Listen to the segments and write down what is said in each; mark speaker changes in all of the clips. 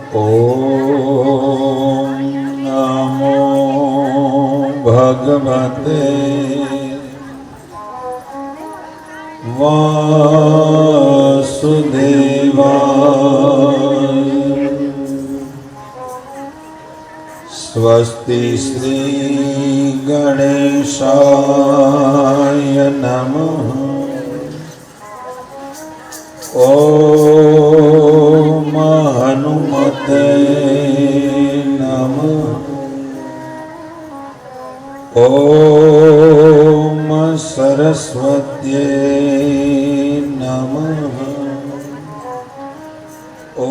Speaker 1: ॐ नमो भगवते वासुदेवाय। स्वस्ति श्री गणेशाय नमः। ॐ हनुमते नमः। ॐ सरस्वत्यै नमः। ॐ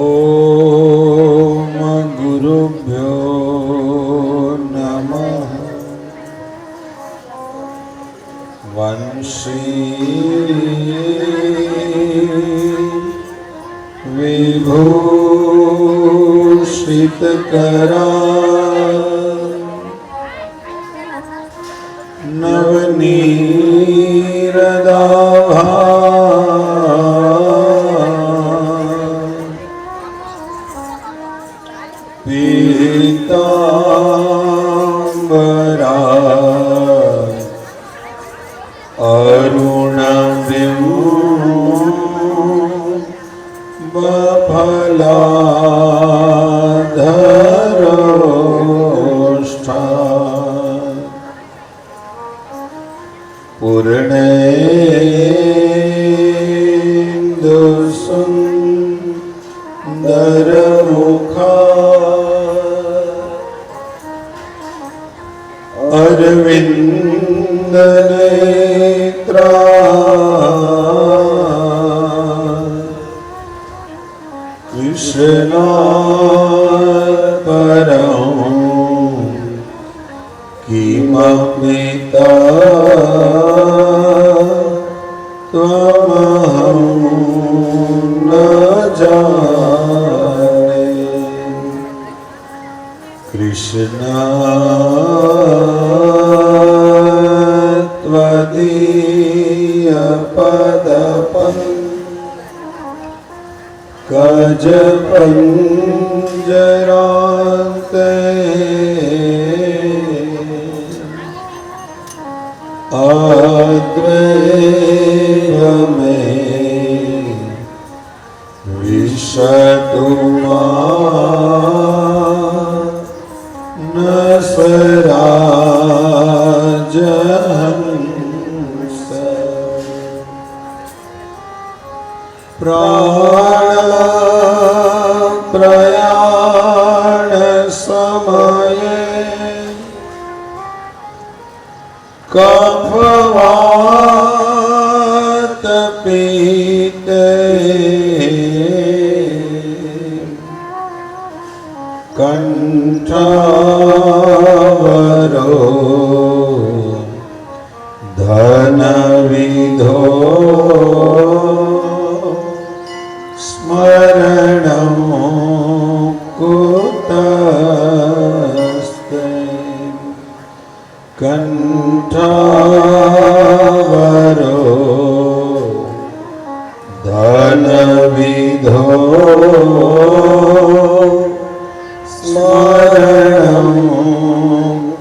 Speaker 1: गुरुभ्यो नमः। वंशी विभूषितकरा नवनीरदाभा पीताम्बरा अरुणबिम्बफलाधरोष्ठा पूर्णेन्दुसुन्दरमुखा अरविन्दनेत्रा कृष्णात्परं किमपि त्वमहं न जाने। कृष्ण पंजरान्ते अद्वैव मे विशतु न स्वराजहंस। प्रयाण समये कफवात पीते कंठावरो धनविधो स्मरणं कुतस्ते। कंठावरो धनविधो स्मरणं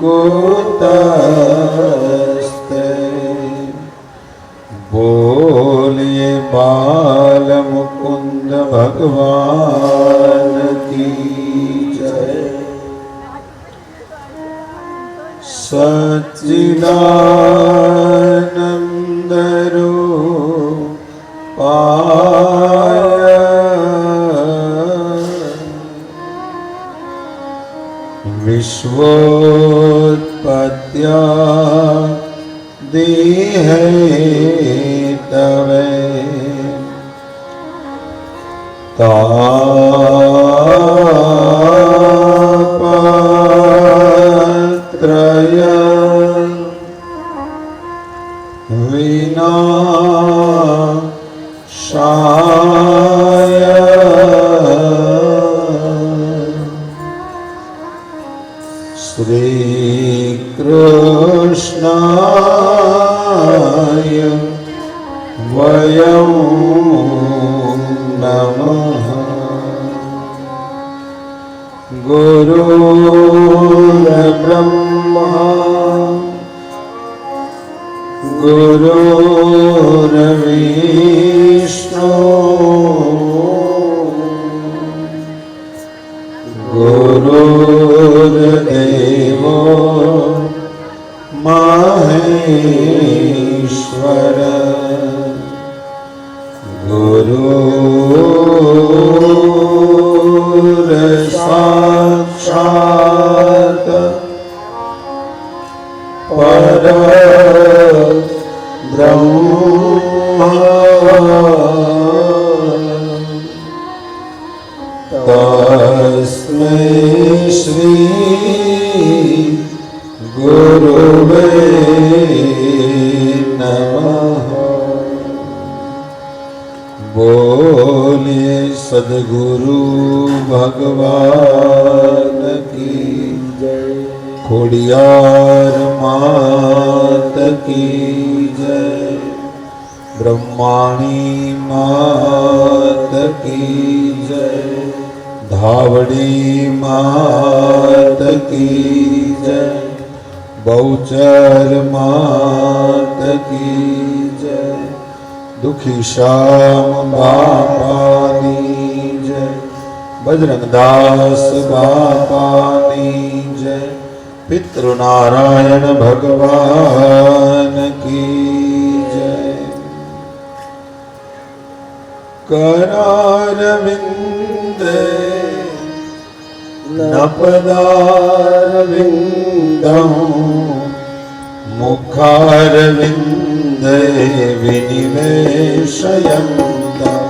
Speaker 1: कुतस्ते। बोलिए बाल मुकुंद भगवान की जय। सच्चिदानंद रूपाय विश्वोत्पत्त्यादि हेतवे तापत्रय विनाशाय श्री कृष्णाय वयं नमः। गुरुर्ब्रह्मा गुरुर्विष्णु गुरुर्देवो महेश्वर गुरुर्साक्षात् परब्रह्म तस्मै श्री गुरुवे नमः। बोले सद्गुरु भगवान की जय। खोडियार मात की जय। ब्रह्माणी मात की जय। धावड़ी मात की जय। बहुचर मात की जय। दुखी श्याम बापानी जय। बजरंगदास बापानी जय। पितृनारायण भगवान की जय। करारविंदे नपदारविन्दं मुखारविन्दे विनिवेशयन्तं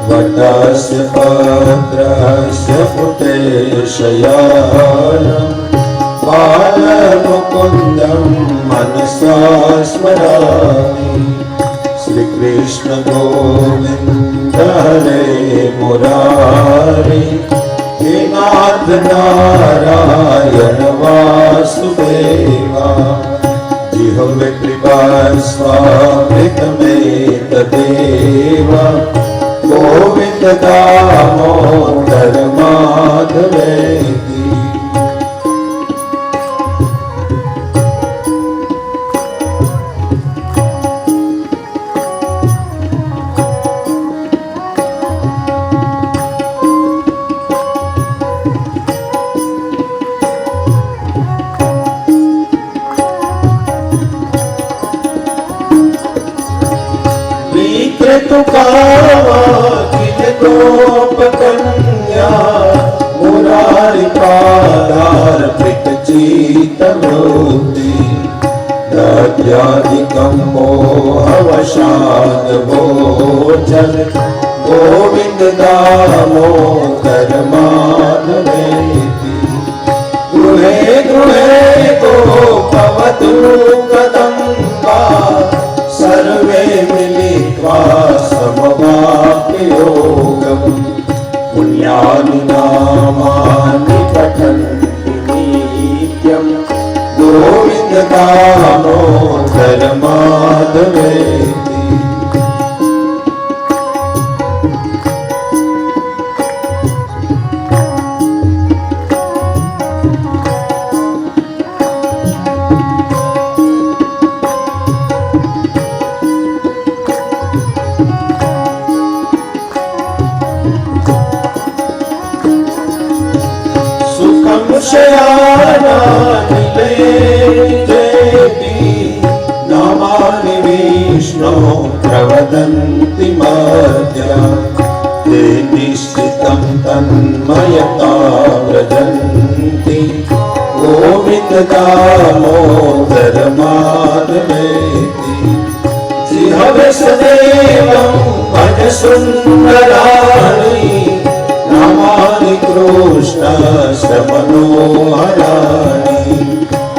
Speaker 1: वटस्य पत्रस्य पुटेशयानं बालमुकुन्दं मनसा स्मरामि। श्रीकृष्ण गोविन्द हरे मुरारी। हे नाथ नारायण वासुदेवा। जिह्वे कृपा स्वामृतमेतदेवा। गोविन्द दामोदर माधवेति। गोपकन्या मुरारी पादार्पितचित्तवृत्ति। दद्यादिकं मोहवशाद् भोजन। गोविन्द दामोदर माधवेति। गृहे गृहे गोपवधू कदम्बा। सर्वे मिलित्वा समवाप्ययोगम्। पुण्यानि नामानि पठन्ति नित्यम्। गोविन्द दामोदर माधवेति। नामानि विष्णो प्रवदन्ति मर्त्या। ते निश्चितं तन्मयता व्रजन्ति। गोविन्द दामोदर माधवेति। जिह्वे सदेवं भज सुन्दराणि। नामानि कृष्ण मनोहराणि।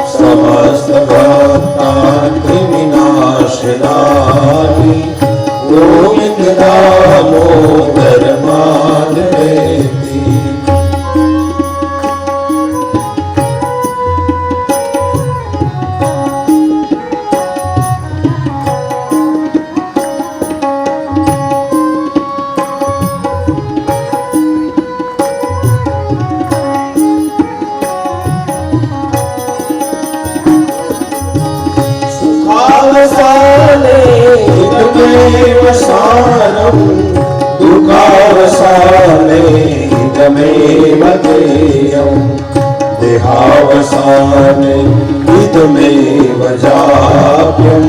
Speaker 1: समस्त भक्तान्त्रिविनाशनानि। गोविन्द दामोदर माधवेति। त्वमेव सारं दुःखावसाने इदमेव देयं देहावसाने इदमेव जाप्यं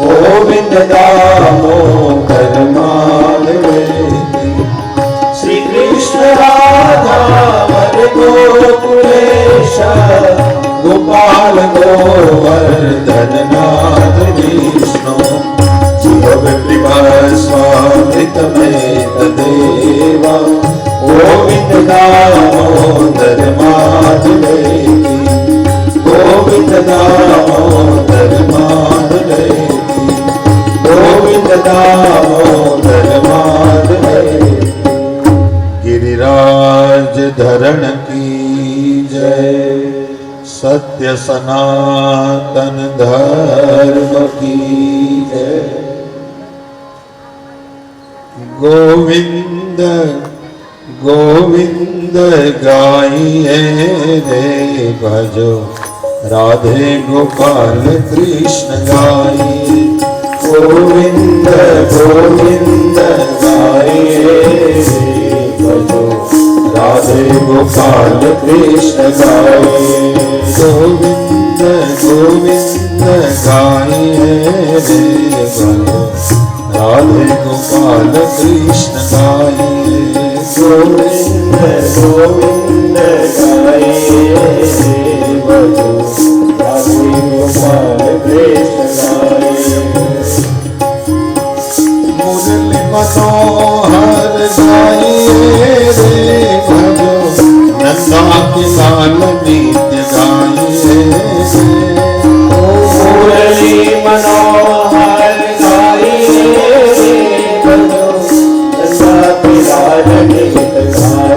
Speaker 1: गोविन्द दामोदर माधवेति श्री कृष्ण राधा गोकुलेश गोपाल गोवर्धन नाथ विष्णु स्वामितमेतदेव गोविन्द दामोदर माधवेति गोविन्द दामोदर माधवेति गोविन्द दामोदर माधवेति। गिरिराज धरण की जय, सत्य सनातन धर्म की जय। गोविंद गोविंद गाइए रे भजो, राधे गोपाल कृष्ण गाइए। गोविंद गोविंद गाइए भजो, राधे गोपाल कृष्ण गाइए। गोविंद गोविंद गाइए रे भजो, राधे गोपाल कृष्ण गाइए। गोविंद गोविंद गाइए रे भजो, राधे गोपाल कृष्ण गाइए। मुरली मनोहर गाइए रे भजो, नंदा के लाल नित्य गाइए। मुरली मनोहर गाइए रे भजो, नंदा के लाल नित्य गाइए।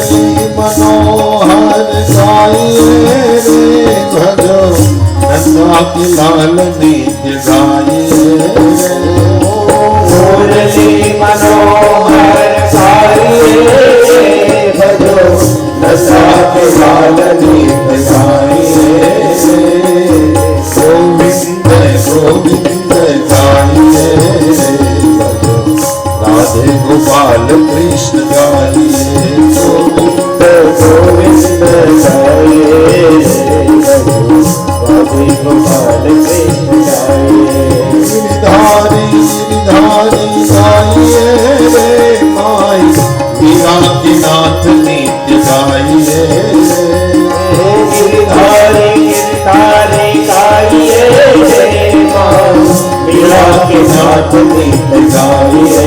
Speaker 1: मुरली मनोहर गाइए रे भजो, नंदा के लाल नित्य गाइए। मुरली मनोहर गाइए रे भजो, नंदा के लाल नित्य गाइए। गोविंद गोविंद गाइए रे भजो, राधे गोपाल कृष्ण गाइए। गोविंद गोविंद गाइए रे भजो, राधे गोपाल कृष्ण गाइए। गिरिधारी गिरिधारी गाइए रे माई, मीरा के नाथ नित्य गाइए। गिरिधारी गिरिधारी गाइए रे माई, मीरा के नाथ नित्य गाइए।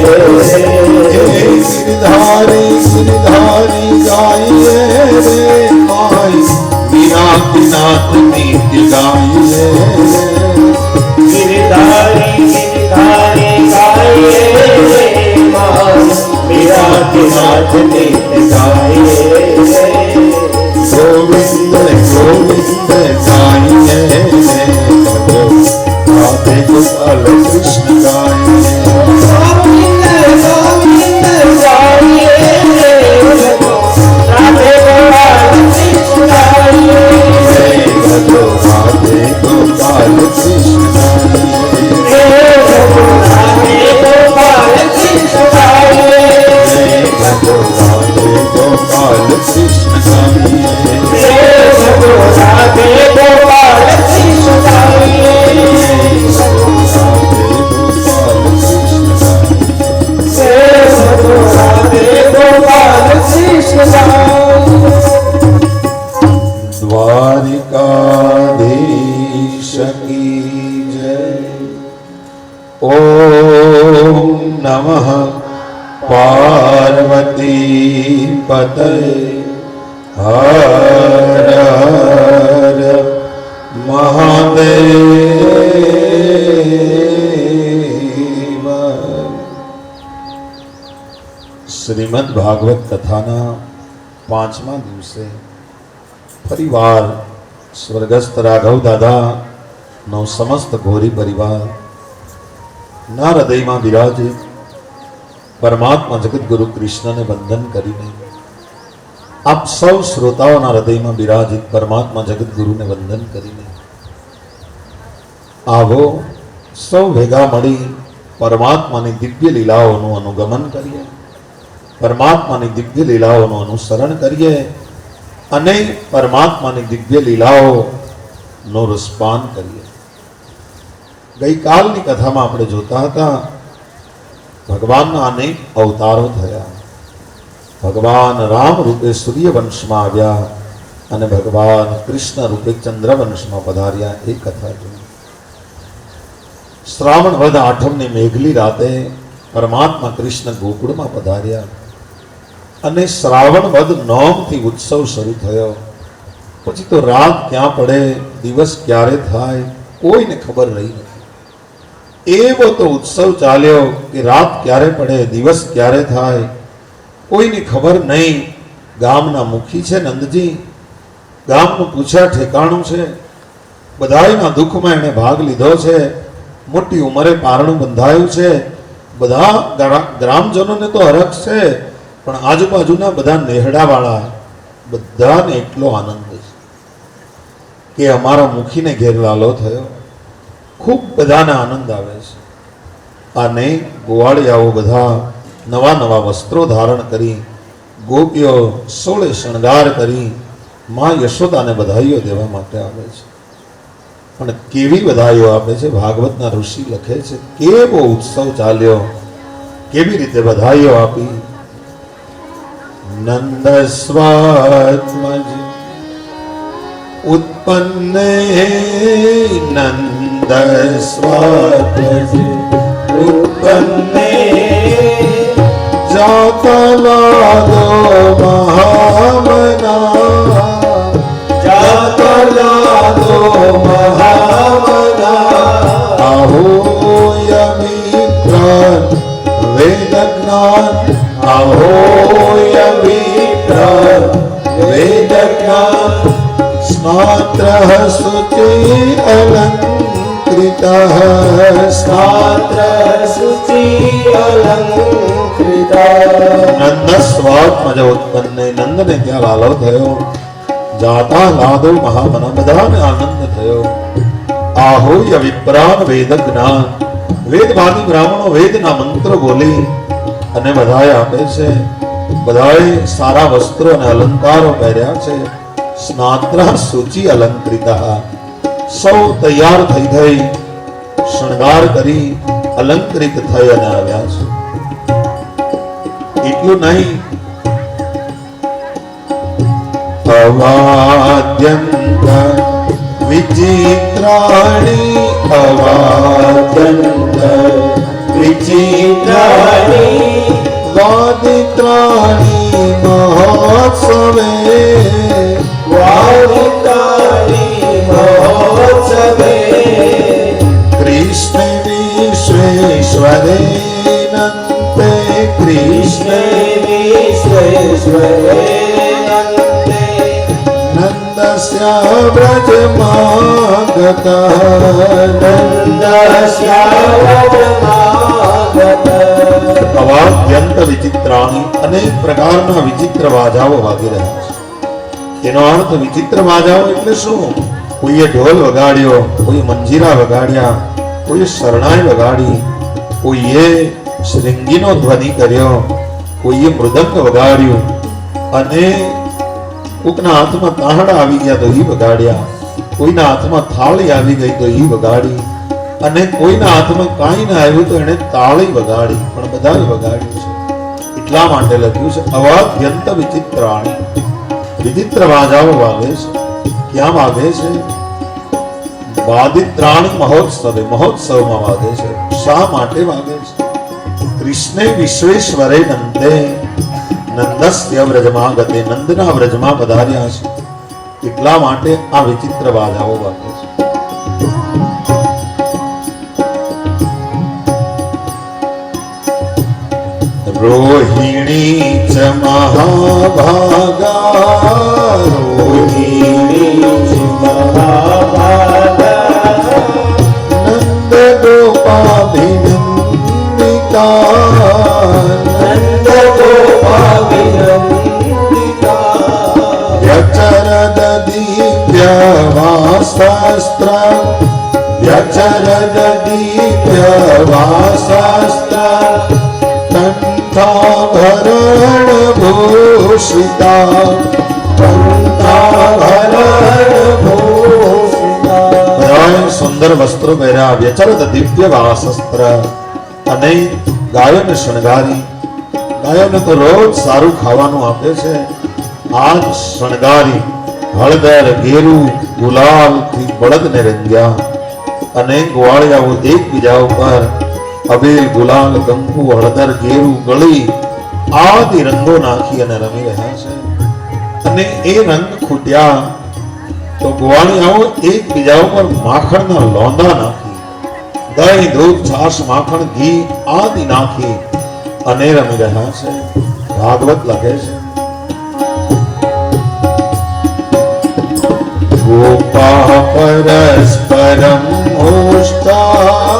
Speaker 1: गिरिधारी गिरिधारी गाइए रे माई, मीरा के नाथ नित्य गाइए। गिरिधारी गिरिधारी गाइए रे माई, मीरा के नाथ नित्य गाइए। गोविंद गोविंद गाइए रे भजो, राधे गोपाल कृष्ण गाइए। गोविंद गोविंद गाइए रे भजो, राधे गोपाल कृष्ण गाइए। भजो राधे गोपाल कृष्ण गाइए। राधे गोपाल कृष्ण गाइए। भजो राधे गोपाल कृष्ण गाइए। राधे गोपाल कृष्ण गाइए। राधे गोपाल कृष्ण गाइए। द्वारिकाधीश की जय। ओम नमः पार्वती पतये, हर हर महादेव। श्रीमद् भागवत कथाना 5મા દિવસે ફરીવાર સ્વર્ગસ્થ રાઘવ દાદાનો સમસ્ત ઘોરી પરિવારના હૃદયમાં બિરાજિત પરમાત્મા જગતગુરુ કૃષ્ણને વંદન કરીને, આપ સૌ શ્રોતાઓના હૃદયમાં બિરાજિત પરમાત્મા જગતગુરુને વંદન કરીને આવો સૌ ભેગા મળી પરમાત્માની દિવ્ય લીલાઓનું અનુગમન કરીએ, પરમાત્માની દિવ્ય લીલાઓનું અનુસરણ કરીએ અને પરમાત્માની દિવ્ય લીલાઓનું રસપાન કરીએ. ગઈકાલની કથામાં આપણે જોતા હતા ભગવાનના અનેક અવતારો થયા. ભગવાન રામ રૂપે સૂર્યવંશમાં આવ્યા અને ભગવાન કૃષ્ણ રૂપે ચંદ્રવંશમાં પધાર્યા. એ કથા જોઈ. શ્રાવણ વદ આઠમની મેઘલી રાતે પરમાત્મા કૃષ્ણ ગોકુળમાં પધાર્યા અને શ્રાવણ વદ નોમથી ઉત્સવ શરૂ થયો. પછી તો રાત ક્યાં પડે દિવસ ક્યારે થાય કોઈને ખબર રહી નથી. એવો તો ઉત્સવ ચાલ્યો કે રાત ક્યારે પડે દિવસ ક્યારે થાય કોઈની ખબર નહીં. ગામના મુખી છે નંદજી, ગામનું પૂછ્યા ઠેકાણું છે. બધાયના દુઃખમાં એણે ભાગ લીધો છે. મોટી ઉંમરે પારણું બંધાયું છે. બધા ગ્રામજનોને તો હરખ છે, પણ આજુબાજુના બધા નેહડાવાળા બધાને એટલો આનંદ છે કે અમારા મુખીને ઘેર લાલો થયો. ખૂબ બધાને આનંદ આવે છે. અને ગોવાળિયાઓ બધા નવા નવા વસ્ત્રો ધારણ કરી, ગોપીઓ સોળે શણગાર કરી માં યશોદાને બધાઈઓ દેવા માટે આવે છે. પણ કેવી બધાઈઓ આપે છે! ભાગવતના ઋષિ લખે છે કેવો ઉત્સવ ચાલ્યો, કેવી રીતે બધાઈઓ આપી. નંદ સ્વાત્મજ ઉત્પન્ને નંદ સ્વાત્મજ ઉત્પન્ને જાતલાદો મહામના જાતલાદો મહામના ahoય મિત્રાન વેદ જ્ઞાન ahoય મિત્રાન વેદ જ્ઞાન સ્નાત્રઃ શુચિ અલંકૃતઃ સ્નાત્રઃ શુચિ અલંકૃતઃ. નંદ સ્વાત્મજ ઉત્પન્ને, નંદને ત્યાં લાલો થયો. જાતા લાદો મહામના, બધાને આનંદ થયો. ahoય વિપ્રાન વેદ જ્ઞાન, વેદવાદી બ્રાહ્મણો વેદના મંત્રો બોલી અને બધાએ આપે છે. બધાએ સારા વસ્ત્રો અને અલંકારો પહેર્યા છે. સ્નાત્ર શુચિ અલંકૃત, સૌ તૈયાર થઈ થઈ શણગાર કરી અલંકૃત થઈ અને આવ્યા છે. એટલું નહીં, અવાદ્યંત વિચિત્રાણી અવાદ્યંત વિચિત્રાણી વાદિત્રાણી મહોત્સવે વાદિત્રાણી મહોત્સવે કૃષ્ણ વિશ્વેશ્વરે નંતે કૃષ્ણ વિશ્વેશ્વરે નંતે નંદસ્ય વ્રજમાગત નંદસ્ય વ્રજમાગત. અવાદ્યંત વિચિત્રાણી, અનેક પ્રકારના વિચિત્ર વાજાઓ વાગી રહ્યા છે. એનો અર્થ વિચિત્ર વાજાઓ એટલે શું? કોઈએ ઢોલ વગાડ્યો, કોઈ મંજીરા વગાડ્યા, કોઈ શરણાઈ વગાડી, કોઈએ શૃંગીનો ધ્વનિ કર્યો, કોઈએ મૃદંગ વગાડ્યું અને કોકના હાથમાં તાહડા આવી ગયા તો ઈ વગાડ્યા, કોઈના હાથમાં થાળી આવી ગઈ તો ઈ વગાડી, અને કોઈના હાથમાં કાંઈ ના આવ્યું તો એને તાળી વગાડી. પણ બધાએ વગાડ્યું છે. એટલા માટે લખ્યું છે અવાદ્યંત વિચિત્રાણી, વિચિત્ર વાજાઓ વાગે છે. ક્યાં વાગે છે? વાદિત્રાણી મહોત્સવે, મહોત્સવમાં વાગે છે. શા માટે વાગે છે? કૃષ્ણે વિશ્વેશ્વરે નંદે નંદસ્ય વ્રજમાં ગતે, નંદના વ્રજમાં પધાર્યા છે. એટલા માટે આ વિચિત્ર વાજાઓ વાગે છે. રોહિણી ચ મહાભાગા, રોહિણી ચ મહાભાગા નંદ ગોપાભિનંદિકા, નંદ ગોપાભિનંદિકા વ્યચરદ દિવ્ય વાસ્ત્ર વ્યચરદ દિવ્ય વાસસ્ત્ર કંઠાભરણ ભૂષિતા સુંદર વસ્ત્રો પહેર્યા, વ્યચરત દિવ્ય વાસસ્ત્ર અને ગાયોને શણગારી. ગાયોને તો રોજ સારું ખાવાનું આપે છે, આજ શણગારી હળદર ઘેરું ગુલાલ થી બળદને રંગ્યા. અને ગોવાળિયાઓ એકબીજા ઉપર અબીલ ગુલાલ કંકુ હળદર ઘેરું ગળી આદિ રંગો નાખી અને રમી રહ્યા છે. અને એ રંગ ખૂટ્યા તો ગોવાળિયાઓ એકબીજા ઉપર માખણના લોંદા નાખી, દહીં દૂધ છાશ માખણ ઘી આદિ નાખી અને રમી રહ્યા છે. ભાગવત લખે છે, ગોપા પરસ્પરમ હોષ્ટા,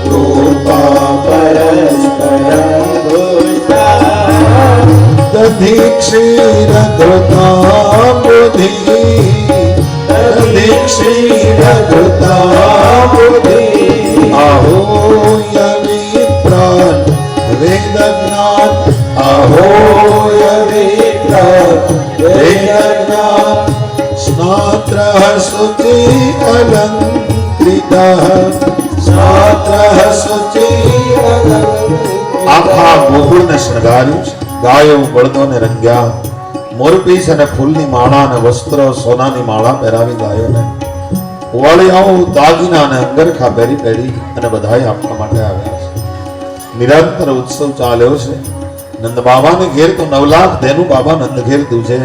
Speaker 1: ગોપા પરસ્પરમ હોષ્ટા, દધી ક્ષીર ઘૃતા બુધિ, દધી ક્ષીર ઘૃતા બુધિ, આહોય વિપ્રાન વેદ જ્ઞાન, આહોય વિપ્રાન વેદ જ્ઞાન, સ્નાત્રઃ શુચિ અલંકૃતઃ, સ્નાત્રઃ શુચિ અલંકૃતઃ. આખા ગોકુળને શણગાર્યું છે, ગાયો બળદોને રંગ્યા, મોરપીસ અને ફૂલની માળા અને વસ્ત્રો સોનાની માળા પહેરાવી ગાયોને. વાળિયાઓ દાગીના અને અંગરખા પહેરી પહેરી અને બધાઈ આપવા માટે આવ્યા છે. નિરંતર ઉત્સવ ચાલ્યો છે. નંદ બાબાને ઘેર તો 9 લાખ દેનું બાબા નંદ ઘેર દૂજે.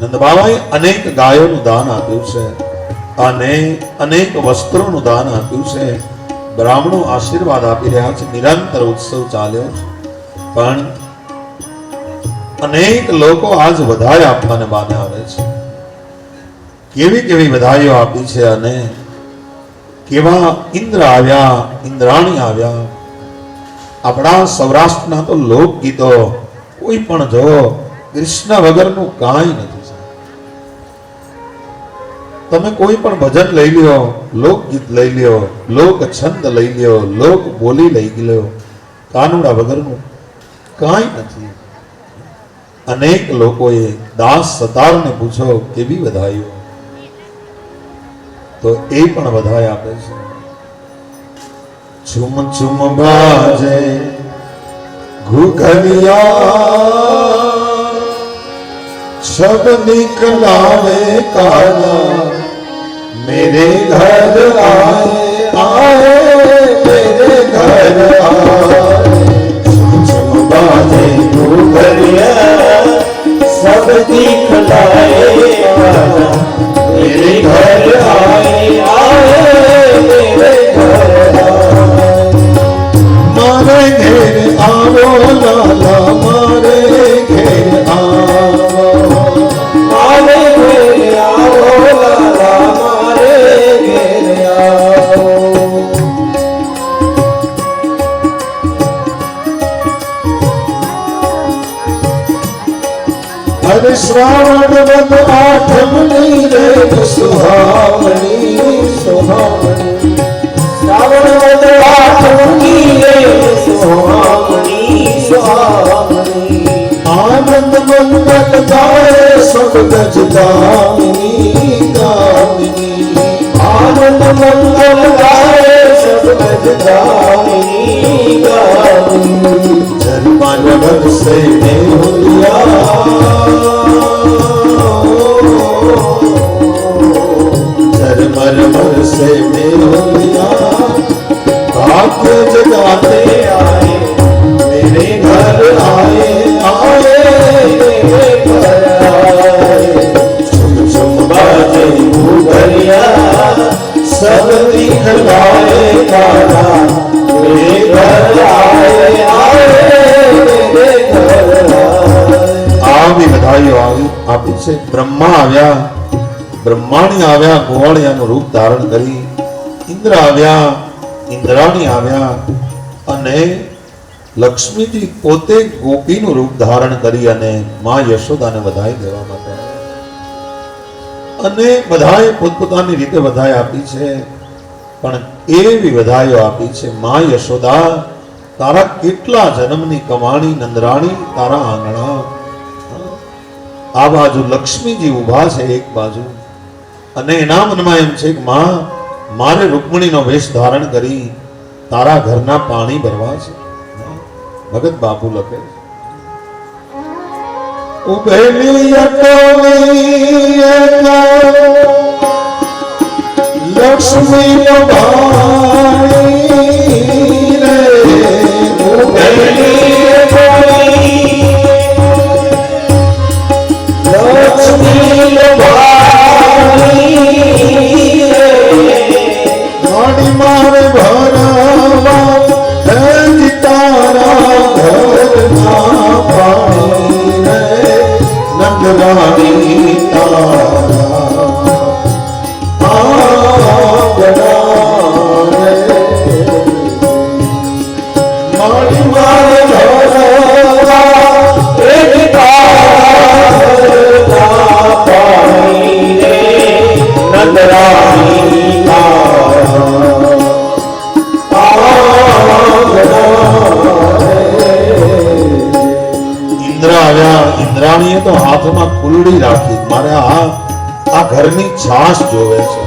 Speaker 1: નંદ બાબાએ અનેક ગાયોનું દાન આપ્યું છે અને અનેક વસ્ત્રોનું દાન આપ્યું છે. બ્રાહ્મણો આશીર્વાદ આપી રહ્યા છે. નિરંતર ઉત્સવ ચાલ્યો છે. પણ અનેક લોકો આજ વધાઈ આપવાને બાને આવે છે. કેવી કેવી વધાઈઓ આપી છે અને કેવા ઇન્દ્ર આવ્યા, ઇન્દ્રાણી આવ્યા. આપણા સૌરાષ્ટ્રના તો લોકગીતો કોઈ પણ જો કૃષ્ણ વગરનું કાંઈ નથી. તમે કોઈ પણ ભજન લઈ લ્યો, લોકગીત લઈ લ્યો, લોક છંદ લઈ લ્યો, લોક બોલી લઈ લ્યો, કાનુડા વગરનું કાંઈ નથી. અનેક લોકોએ દાસ સતારને પૂછો કેવી વધાઈઓ, તો એ પણ વધાઈ આપે છે. ચુમ ચુમ બાજે ઘુઘરિયા, सब निकलावे काना, मेरे घर आए आए मेरे घर आए. चुम बाजे घुघरिया, सब निकलावे काना, मेरे घर आए आए मेरे घर आए. मारे घेर आवो लाला, मारे घेर आवो, मारे घेर आवो लाला, मारे घेर आवो. हर श्रावण वद आठमनी रे सुहावनी सुहावनी, श्रावण वद आठमनी रे सुहावनी सुहावनी. आनंद मंगल गाए सब गज गामिनी गामिनी, आनंद मंगल गाए सब गज गामिनी गामिनी. जन्मन से मेहुलिया, जन्मन से मेहुलिया, भाग्य जगाते आए मेरे घर आए आए मेरे घर आए. चुम चुम बाजे घुघरिया, सब दिखलाए गाना, मेरे घर आए आए मेरे घर आए. આવી બધાઈઓ આપી છે. બ્રહ્મા આવ્યા, બ્રહ્માણી આવ્યા, ગોવાળિયાનું રૂપ ધારણ કરી. ઇન્દ્ર આવ્યા, ઇન્દ્રાણી આવ્યા અને લક્ષ્મીજી પોતે ગોપીનું રૂપ ધારણ કરી અને માં યશોદાને વધાઈ દેવા માટે અને બધાએ પોતપોતાની રીતે વધાઈ આપી છે. પણ એવી વધાઈઓ આપી છે, મા યશોદા તારા કેટલા જન્મની કમાણી નંદરાણી તારા આંગણા. આ બાજુ લક્ષ્મીજી ઊભા છે એક બાજુ, અને એના મનમાં એમ છે કે માં મારે રૂકમણીનો વેશ ધારણ કરી તારા ઘરના પાણી ભરવા છે. ભગત બાપુ લખે ઉભેલી લક્ષ્મી નો ભાઈ રે ઉભેલી લક્ષ્મી નો ભાઈ રે માડી મારે ભરવા તારા ઘરના પાણી રે નંદરાણી ઇન્દ્રાણીએ તો હાથમાં કુલડી રાખી, મારે આ ઘરની છાશ જોવે છે.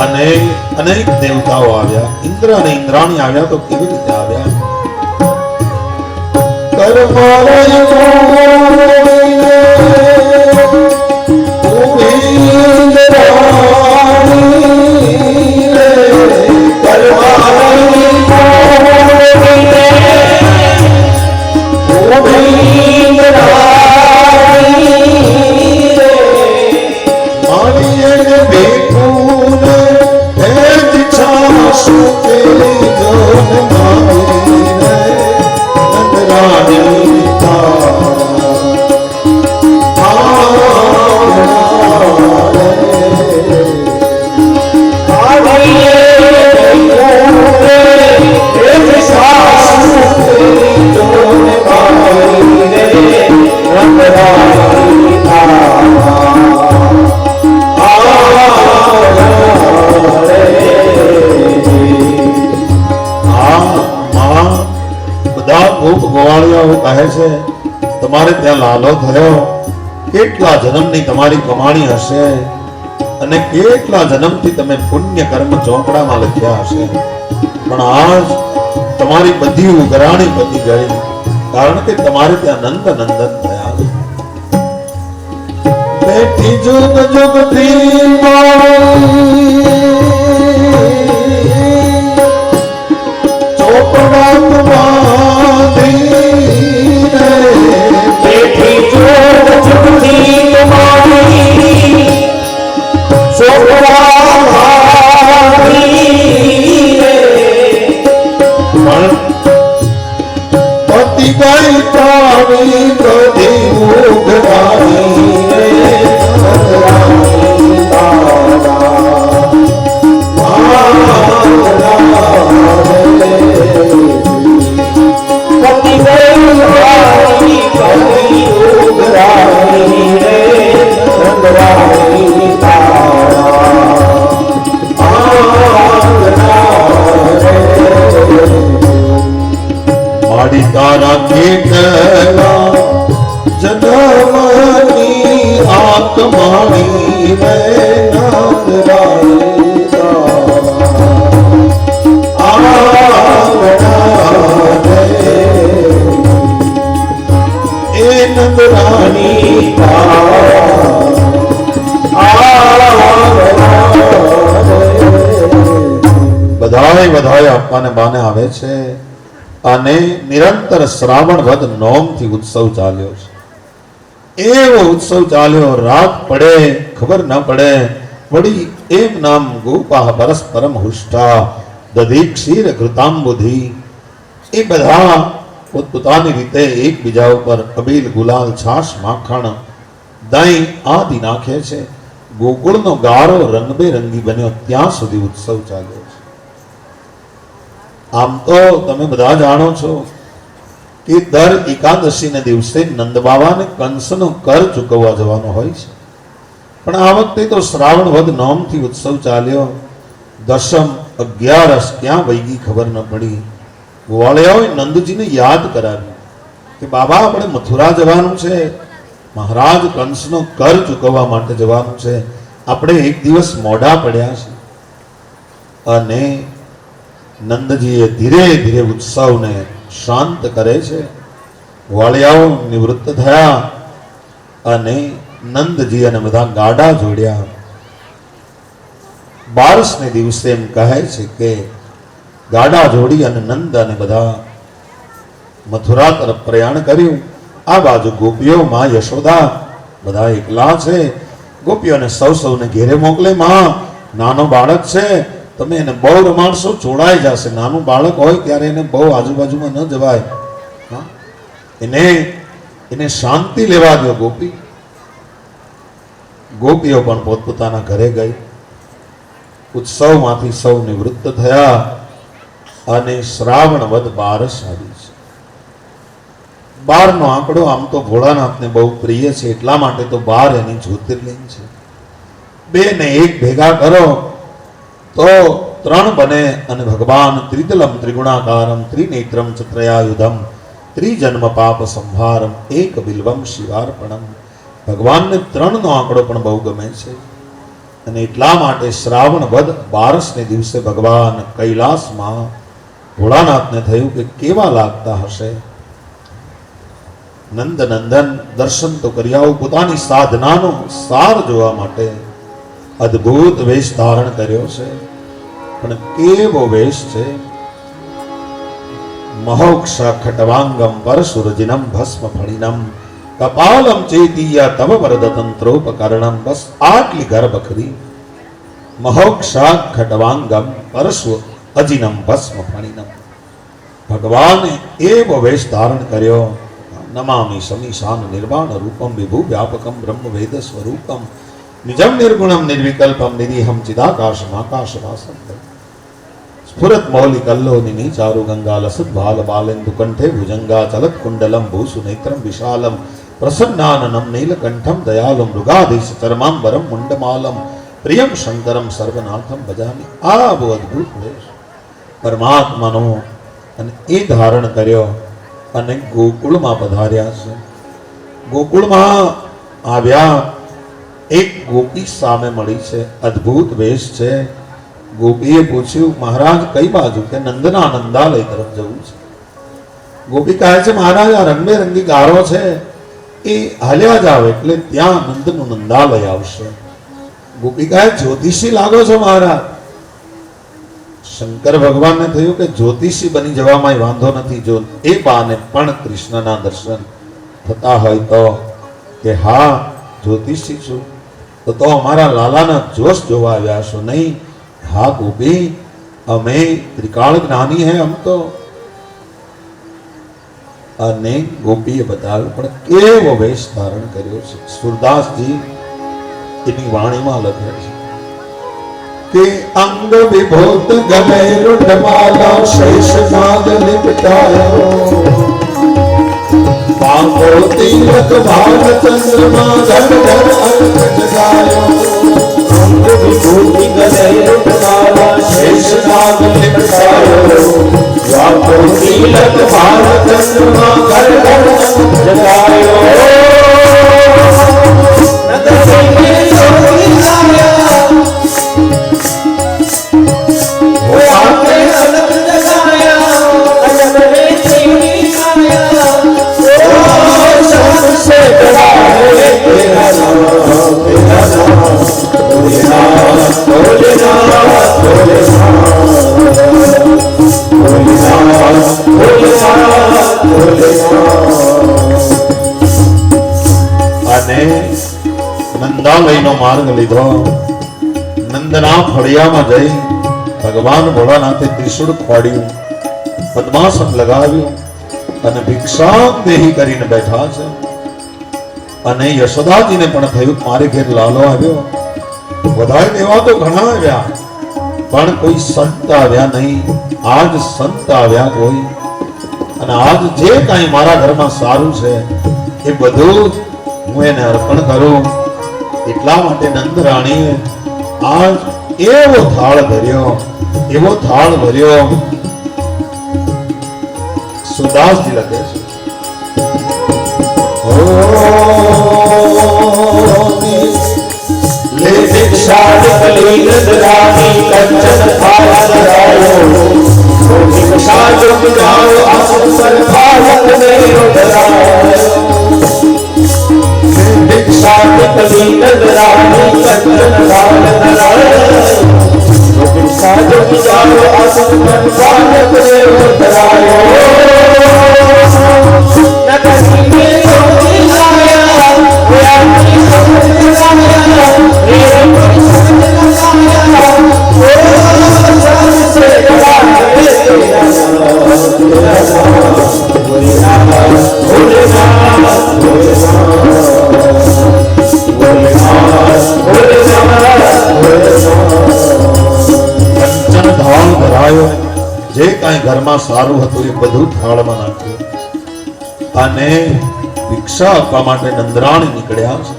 Speaker 1: અને અનેક દેવતાઓ આવ્યા, ઇન્દ્ર અને ઇન્દ્રાણી આવ્યા તો કેવી રીતે આવ્યા? કહે છે તમારે ત્યાં લાલો થયો, કેટલા જન્મની તમારી કમાણી હશે અને કેટલા જન્મથી તમે પુણ્ય કર્મ ચોપડામાં લખ્યા હશે, પણ આજ તમારી બધી ઉઘરાણી પતી ગઈ, કારણ કે તમારે ત્યાં નંદ નંદન થયા. બેઠી જુગ જુગથી ચોપડા પતિ ગઈ તારી બધી ઉઘરાણી રે તારા કેટલા જન્મની આત્માની રે નંદરાણી એ નંદરાણી બધાય આપવાને બાને આવે છે. અને નિરંતર શ્રાવણ વદ નોમથી ઉત્સવ ચાલ્યો છે. એવો ઉત્સવ ચાલ્યો, રાત પડે ખબર ન પડે, વળી એમ નામ ગોપા પરસ્પરમ હુષ્ટા દધી ક્ષીર ઘૃતાંબુધિ. એ બધા પોતપોતાની રીતે એકબીજા ઉપર અબીલ ગુલાલ છાશ માખણ દહીં આદિ નાખે છે. ગોકુળનો ગારો રંગબેરંગી બન્યો ત્યાં સુધી ઉત્સવ ચાલ્યો છે. આમ તો તમે બધા જાણો છો કે દર એકાદશીને દિવસે નંદ બાબાને કંસનો કર ચૂકવવા જવાનો હોય છે. પણ આ વખતે તો શ્રાવણ વદ નોમથી ઉત્સવ ચાલ્યો. દશમ 11 ક્યાં વહી ગઈ ખબર ન પડી. ગોવાળિયાઓએ નંદજીને યાદ કરાવ્યું કે બાબા આપણે મથુરા જવાનું છે, મહારાજ કંસનો કર ચૂકવવા માટે જવાનું છે, આપણે એક દિવસ મોડા પડ્યા છે. અને નંદજીએ ધીરે ધીરે ઉત્સવને શાંત કરે છે. વાળિયાઓ નિવૃત્ત થયા અને નંદજી અને બધા ગાડા જોડ્યા. 12ને દિવસે એમ કહે છે કે ગાડા જોડી અને નંદ અને બધા મથુરા તરફ પ્રયાણ કર્યું. આ બાજુ ગોપીઓ માં યશોદા બધા એકલા છે. ગોપીઓને સૌને ઘેરે મોકલે. માં નાનો બાળક છે, તમે એને બહુ રમાડશો ચોડાઈ જશે. નાનું બાળક હોય ત્યારે એને બહુ આજુબાજુમાં ન જવાય. એને શાંતિ લેવા દો. ગોપીઓ પણ પોતપોતાના ઘરે ગઈ. ઉત્સવમાંથી સૌ નિવૃત્ત થયા અને શ્રાવણ વદ 12 આવી છે. 12નો આંકડો આમ તો ભોળાનાથને બહુ પ્રિય છે, એટલા માટે તો 12 એની જ્યોતિર્લિંગ છે. 2 ને 1 ભેગા કરો તો 3 બને અને ભગવાન ત્રિદલમ ત્રિગુણાકારમ ત્રિનેત્રમ ચત્રયાયુધમ ત્રિજન્મ પાપ સંહારમ એક બિલ્વમ શિવાર્પણમ. ભગવાનને 3નો આંકડો પણ બહુ ગમે છે અને એટલા માટે શ્રાવણ વદ 12ને દિવસે ભગવાન કૈલાસમાં ભોળાનાથને થયું કે કેવા લાગતા હશે. નંદનંદન દર્શન તો કર્યા, પોતાની સાધનાનો સાર જોવા માટે અદ્ભુત વેશ ધારણ કર્યો છે. પણ કેવો વેશ છે! મહોક્ષ ખટવાંગમ પરશુરજિનમ ભસ્મ ફળિનમ કપાલમ ચેતીયા તવ વરદતંત્રોપકરણમ. બસ આટલી ગર્ભખરી. મહોક્ષ ખટવાંગમ પરશુ અજિનમ ભસ્મ ફળિનમ. ભગવાને એવો વેશ ધારણ કર્યો. નમામિ સમીશાન નિર્વાણ રૂપમ વિભુ વ્યાપકમ બ્રહ્મ વેદ સ્વરૂપમ નિજમ નિર્ગુણમ નિર્વિકલ્પમ નિરીહમ ચિદાકાશમ આકાશવાસમ. સ્ફુરત મૌલિકલ્લો નિચારુ ગંગા લસદ ભાલ બાલેન્દુ કંઠે ભુજંગા ચલત કુંડલમ ભૂસુ નેત્રમ વિશાલમ પ્રસન્નાનનમ નીલકંઠમ દયાલુમ મૃગાધીશ ચરમાંબરમ મુંડમાલમ પ્રિયમ શંકરમ સર્વનાથમ ભજામિ. આ બહુ અદ્ભુત વેશ પરમાત્માનો અને એ ધારણ કર્યો અને ગોકુળમાં પધાર્યા છે. ગોકુળમાં આવ્યા. એક ગોપી સામે મળી છે, અદ્ભુત વેશ છે. ગોપીએ પૂછ્યું મહારાજ કઈ બાજુ? કે નંદના નંદાલય તરફ જવું છે. ગોપી કહે છે મહારાજ આ રંગબેરંગી ગારો છે, એ હાલ્યા જાવ એટલે ત્યાં નંદનું નંદાલય આવશે. ગોપી કહે જ્યોતિષી લાગો છો મહારાજ. શંકર ભગવાનને થયું કે જ્યોતિષી બની જવામાં વાંધો નથી, જો એ બાને પણ કૃષ્ણના દર્શન થતા હોય તો. કે હા જ્યોતિષી છું, તો અમારા લાલાના જોશ જોવા આવ્યા છો? નહીં. હા ગોપી અમે ત્રિકાળ જ્ઞાની હે હમ તો. અને ગોપીએ બતાવ્યું પણ કેવો વેશ ધારણ કર્યો છે. સુરદાસજી એની વાણીમાં લખે છે કે અંગ વિભૂત ગલે રૂઢમાલા શેષ નાગ લિપટાયો પાંખો તિલક ભાલ ચંદ્રમા ધર ધર અર્ક જગાયો. અંગ વિભૂત ગલે રૂઢમાલા શેષ નાગ લિપટાયો પાંખો તિલક ભાલ ચંદ્રમા ધર ધર અર્ક જગાયો. અને નંદાલયનો માર્ગ લીધો. નંદના ફળિયામાં જઈ ભગવાન ભોળાનાથે ત્રિશૂળ ખોડ્યું, પદ્માસન લગાવ્યું અને ભિક્ષા દેહી કરીને બેઠા છે. અને યશોદાજીને પણ થયું મારે ઘેર લાલો આવ્યો. વધારે દેવા તો ઘણા આવ્યા પણ કોઈ સંત આવ્યા નહીં. આજ સંત આવ્યા કોઈ. અને આજ જે કાંઈ મારા ઘરમાં સારું છે એ બધું હું એને અર્પણ કરું. એટલા માટે નંદ રાણીએ આજ એવો થાળ ભર્યો. સુદાસજી લખે છે,
Speaker 2: ले दीक्षा निकली नंदरानी कंचन थाल धरायो तो दीक्षा जुग जाओ आसन पर भारत में उतरायो दीक्षा निकली नंदरानी कंचन थाल धरायो तो दीक्षा जुग जाओ आसन पर भारत में उतरायो नगरी में ज्योति आया व्यापी समझ आया
Speaker 1: જે કાંઈ ઘરમાં સારું હતું એ બધું થાળમાં નાખ્યું અને ભિક્ષા આપવા માટે નંદરાણી નીકળ્યા છે.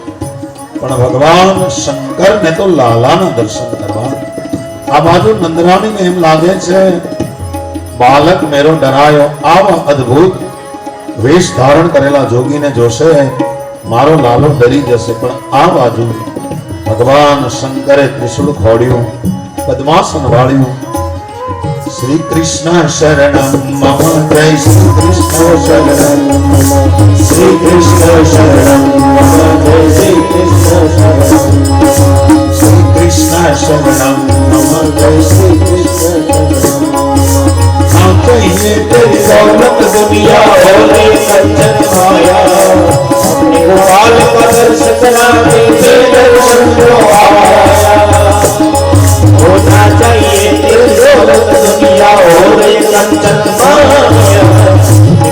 Speaker 1: પણ ભગવાન શંકરને તો લાલાના દર્શન કરવા. આ બાજુ નંદરાણીને એમ લાગે છે બાલક મેરો ડરાયો, આવા અદ્ભુત વેશ ધારણ કરેલા જોગીને જોશે મારો લાલો ડરી જશે. પણ આ બાજુ ભગવાન શંકરે ત્રિશુળ ખોડ્યું, પદ્માસન વાળ્યું. श्री कृष्ण शरणम मम जय श्री कृष्ण शरणम श्री कृष्ण शरणम मम जय श्री कृष्ण शरणम श्री कृष्ण शरणम मम जय श्री कृष्ण शरणम
Speaker 2: चाहिए तेरी दौलत दुनिया होने कंचन माया अपने गोपाल का दर्शन कराने के दर्शन को आया होना चाहिए तेरी दौलत दुनिया होने कंचन माया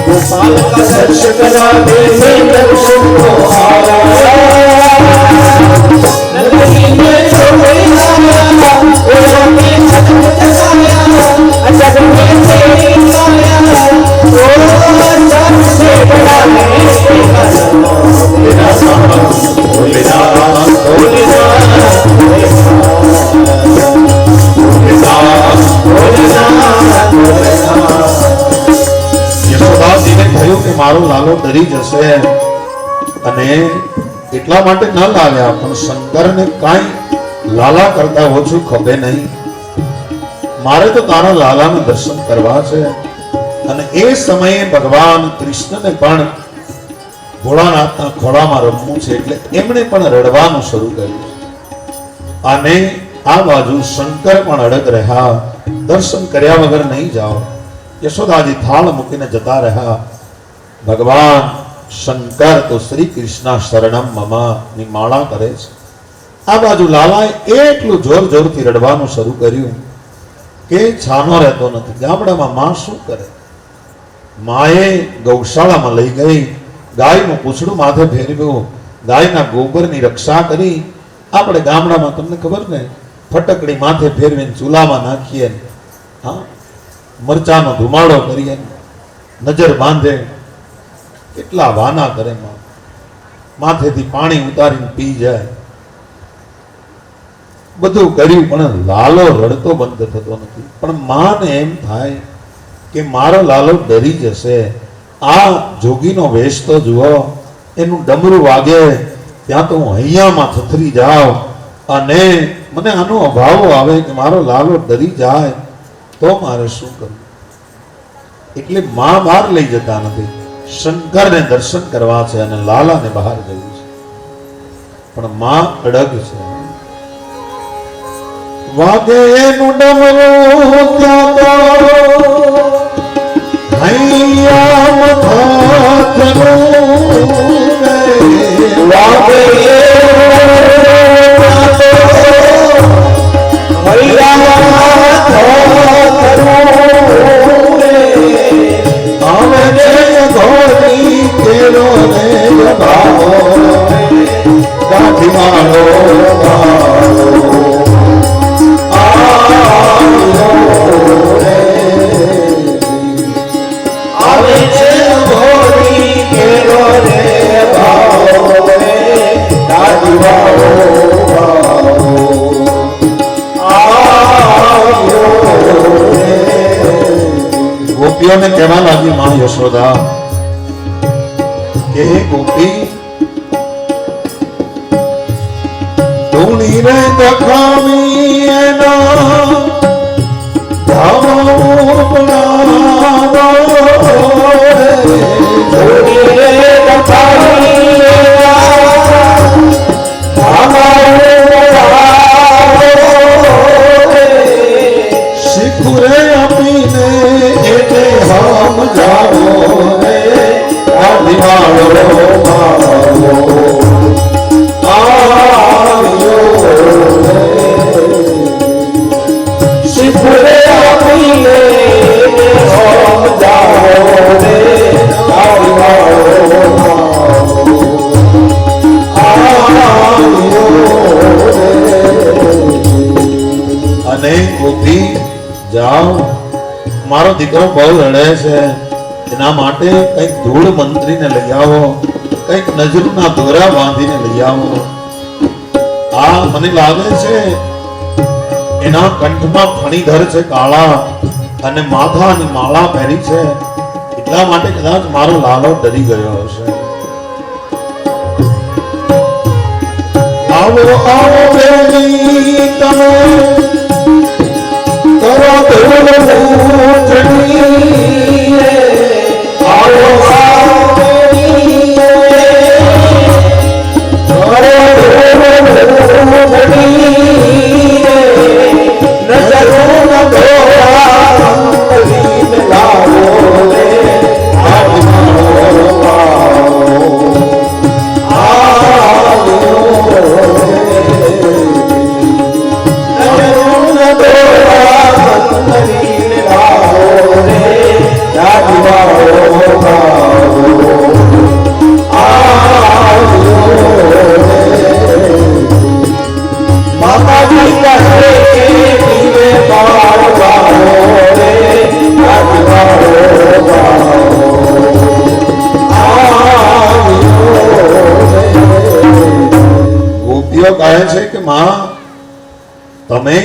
Speaker 2: गोपाल का दर्शन कराने के दर्शन को आया नगरी में जो कोई आया वो अपने छत में जगाया जग में तेरी माया ओ जग से बड़ा नहीं तेरा सामन भोलेना भोलेना
Speaker 1: યશોદાજીને થયું કે મારો લાલો ડરી જશે અને એટલા માટે ન લાવ્યા. પણ શંકરને કાંઈ લાલા કરતા ઓછું ખબે નહીં. મારે તો તારા લાલાના દર્શન કરવા છે. અને એ સમયે ભગવાન કૃષ્ણને પણ ભોળાનાથના ખોળામાં રમવું છે એટલે એમણે પણ રડવાનું શરૂ કર્યું. અને આ બાજુ શંકર પણ અડગ રહ્યા, દર્શન કર્યા વગર નહીં જાઓ. યશોદાજી થાળ મૂકીને જતા રહ્યા. ભગવાન શંકર તો શ્રી કૃષ્ણ શરણમ મમ ની માળા કરે છે. આ બાજુ લાલાએ એટલું જોર જોરથી રડવાનું શરૂ કર્યું કે છાનો રહેતો નથી. ગામડામાં માં શું કરે? માએ ગૌશાળામાં લઈ ગઈ, ગાયનું પૂંછડું માથે ફેરવ્યું, ગાયના ગોબરની રક્ષા કરી. આપણે ગામડામાં તમને ખબર ને ફટકડી માથે ફેરવીને ચૂલામાં નાખીએ, હા, મરચાનો ધુમાડો કરીએ, નજર બાંધે, કેટલા વાના કરે. માથેથી પાણી ઉતારીને પી જાય, બધું કર્યું પણ લાલો રડતો બંધ થતો નથી. પણ માને એમ થાય કે મારો લાલો ડરી જશે. આ જોગીનો વેશ તો જુઓ, એનું ડમરું વાગે ત્યાં તો હું હૈયામાં થથરી જાઉં અને મને આનો અભાવો આવે કે મારો લાલો ડરી જાય તો મારે શું કરવું. એટલે માં બહાર લઈ જતા નથી, શંકરને દર્શન કરવા છે અને લાલાને બહાર જવું છે. પણ માં અડગ છે. વાગે એનું ડમરું ત્યાં તો હૈયામાં થથરું વાગે ગોપીઓને કહેવા લાગી માં યશોદા કે હે ગોપી ધૂણી રે દખાવી એના શીખુરે આપીને એને હમ જાઓ રે આદિવાળો
Speaker 2: શીખુરે આપીને હમ જાઓ રે
Speaker 1: અને ગોપી જાઓ મારો દીકરો બહુ રડે છે એના માટે કઈક ધૂળ મંત્રીને લઈ આવો કઈક નજરના દોરા બાંધીને લઈ આવો આ મને લાગે છે એના કંઠમાં ફણીધર છે કાળા અને માથાની માળા પહેરી છે એટલા માટે કદાચ મારો લાલો ડરી ગયો હશે આવો આવો બેની તમે કરો કહે છે કે માં તમે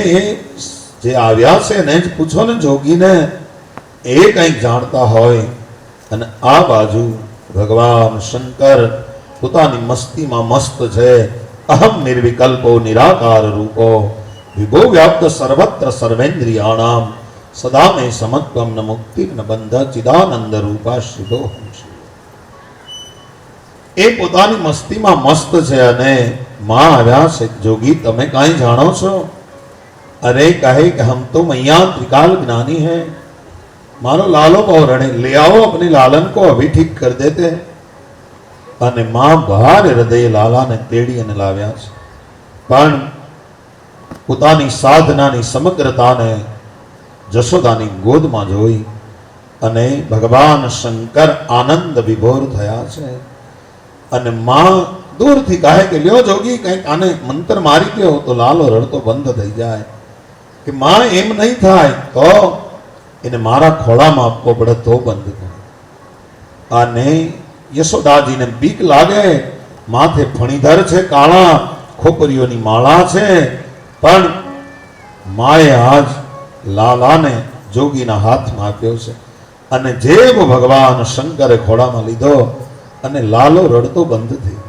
Speaker 1: જે આવ્યા છે ને જ પૂછો ને જોગીને એ કંઈક જાણતા હોય અને આ બાજુ ભગવાન શંકર પોતાની મસ્તીમાં મસ્ત છે અહમ નિર્વિકલ્પો નિરાકાર રૂપો વિભો વ્યાપ્ત સર્વત્ર સર્વેન્દ્રિયાણામ સદા મે સમત્વમ ન મુક્તિ ન બંધ ચિદાનંદ રૂપા શિવો એ પોતાની મસ્તીમાં મસ્ત છે અને માં આવ્યા છે જોગી તમે કાંઈ જાણો છો अरे कहे कि हम तो मैया त्रिकाल ज्ञानी है मारो लालो बहु रणे ले आओ अपने लालन को अभी ठीक कर देते हैं અને માં બહાર હૃદય લાલાને તેડી અને લાવ્યા છે પણ પોતાની સાધનાની સમગ્રતાને જશોદાની ગોદમાં જોઈ અને ભગવાન શંકર આનંદ વિભોર થયા છે અને માં દૂરથી કહે કે લ્યો જોગી કંઈક આને મંત્ર મારી દો તો લાલો રડતો બંધ થઈ જાય કે માં એમ નહીં થાય તો એને મારા ખોળામાં આપવો પડે તો બંધ થાય અને યશોદાજીને બીક લાગે માથે ફણીધર છે કાળા ખોપરીઓની માળા છે પણ માએ આજ લાલાને જોગીના હાથમાં આપ્યો છે અને જેવ ભગવાન શંકરે ખોળામાં લીધો અને લાલો રડતો બંધ થયો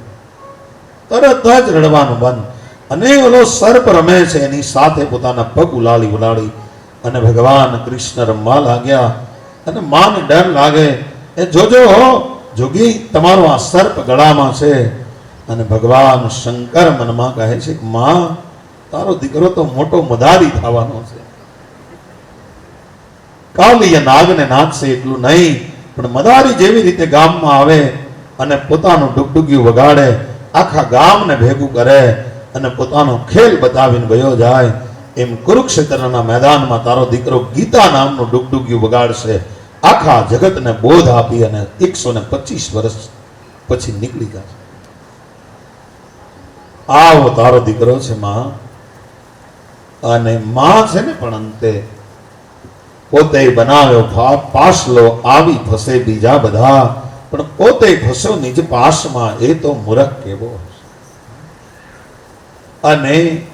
Speaker 1: તરત જ રડવાનું બંધ અને ઓલો સર્પ રમે છે એની સાથે પોતાના પગ ઉલાળી ઉલાળી અને ભગવાન કૃષ્ણ રમવા લાગ્યા અને માને ડર લાગે એ જોજો હો જોગી તમારો આ સર્પ ગળામાં છે અને ભગવાન શંકર મનમાં કહે છે કે માં તારો દીકરો તો મોટો મદારી થવાનો છે કાલિય નાગને નાચશે એટલું નહીં પણ મદારી જેવી રીતે ગામમાં આવે અને પોતાનું ડુગડુગિયું વગાડે આખા ગામને ભેગું કરે અને પોતાનો ખેલ બતાવીને ગયો જાય એમ કુરુક્ષેત્રના મેદાનમાં તારો દીકરો ગીતા નામનું ડુગડુગિયું વગાડશે આખા જગતને બોધ આપી અને 125 વર્ષ પછી નીકળી જશે આવો તારો દીકરો છે માં અને માં છે ને પણ અંતે પોતે બનાવ્યો પાસલો આવી ફસે બીજા બધા પણ પોતે ફસ્યો નિજ પાસમાં એ તો મૂર્ખ કેવો અને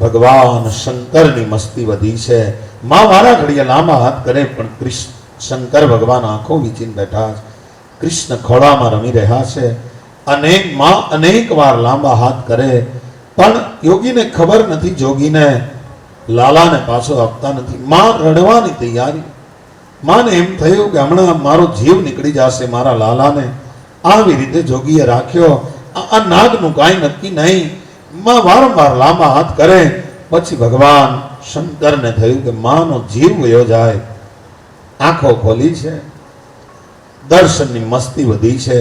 Speaker 1: ભગવાન શંકરની મસ્તી વધી છે માં વારા ઘડીએ લાંબા હાથ કરે, પણ શંકર ભગવાન આંખો વીંચીને બેઠા છે. કૃષ્ણ ખોળામાં રમી રહ્યા છે. અનેક વાર લાંબા હાથ કરે, પણ યોગીને ખબર નથી, જોગીને લાલાને પાછો આપતા નથી. માં રડવાની તૈયારી. માને એમ થયું કે હમણાં મારો જીવ નીકળી જશે મારા લાલાને. આવી રીતે જોગીએ રાખ્યો. આ નાગનું કાંઈ નક્કી નહીં. માં વારંવાર લાંબા હાથ કરે. પછી ભગવાન શંકરને થયું કે માનો જીવ વયો જાય. આંખો ખોલી છે, દર્શનની મસ્તી વધી છે.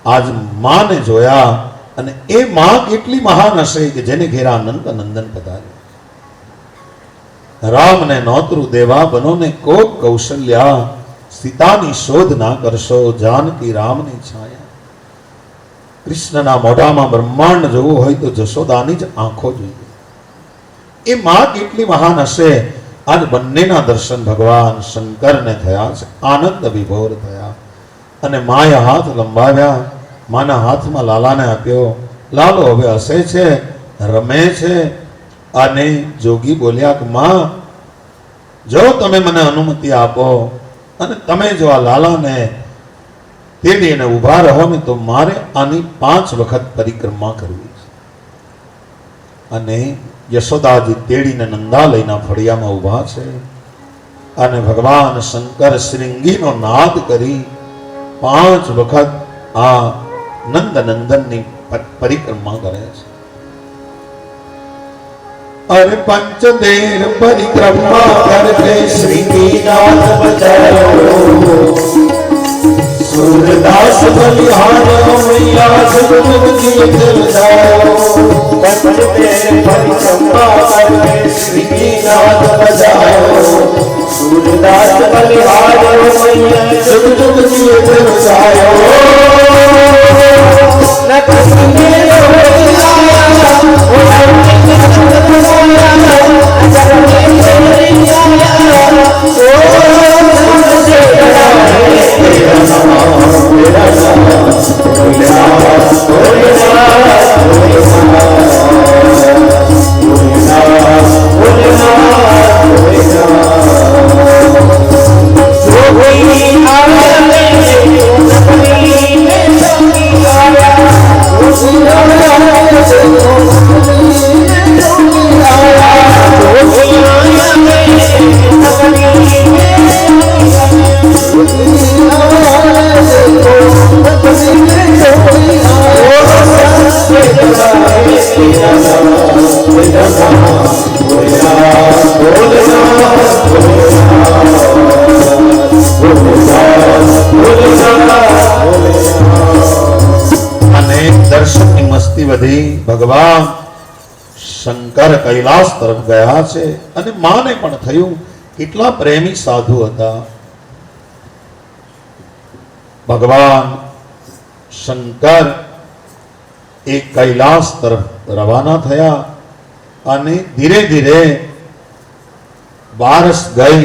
Speaker 1: આજ માને જોયા, અને એ માં કેટલી મહાન હશે કે જેને ઘેરા અનંત નંદન પધાર્યું. રામને નોતરું દેવા બનોને કોક કૌશલ્યા, સીતાની શોધ ના કરશો જાનકી રામની છાયા. કૃષ્ણના મોઢામાં બ્રહ્માંડ જોવું હોય તો જશોદાની જ આંખો જોઈએ. એ માં કેટલી મહાન હશે. આજ બંનેના દર્શન ભગવાન શંકરને થયા છે. આનંદ વિભોર થયા, અને માએ હાથ લંબાવ્યા. માના હાથમાં લાલાને આપ્યો. લાલો હવે હસે છે, રમે છે. અને જોગી બોલ્યા કે માં, જો તમે મને અનુમતિ આપો અને તમે જો આ લાલાને તેડીને ઊભા રહો ને, તો મારે આની 5 વખત પરિક્રમા કરવી છે. અને યશોદાજી તેડીને નંદાલયના ફળિયામાં ઊભા છે. અને ભગવાન શંકર શ્રીંગીનો નાદ કરી 5 વખત આ નંદનંદનની પરિક્રમા કરે છે. अरे पंचदेर परिक्रमा करके
Speaker 2: श्रीनाथ बचायो सूरदास बलिहारो मैया सुख किए दिल जायो पंचदेर परिक्रमा करके श्रीनाथ बचायो सूरदास बलिहारो मैया सुख किए दिल जायो न कहीं
Speaker 1: વધી. ભગવાન શંકર કૈલાસ તરફ ગયા છે. અને માને પણ થયું કેટલા પ્રેમી સાધુ હતા. ભગવાન શંકર એક કૈલાસ તરફ રવાના થયા. અને ધીરે ધીરે વારસ ગઈ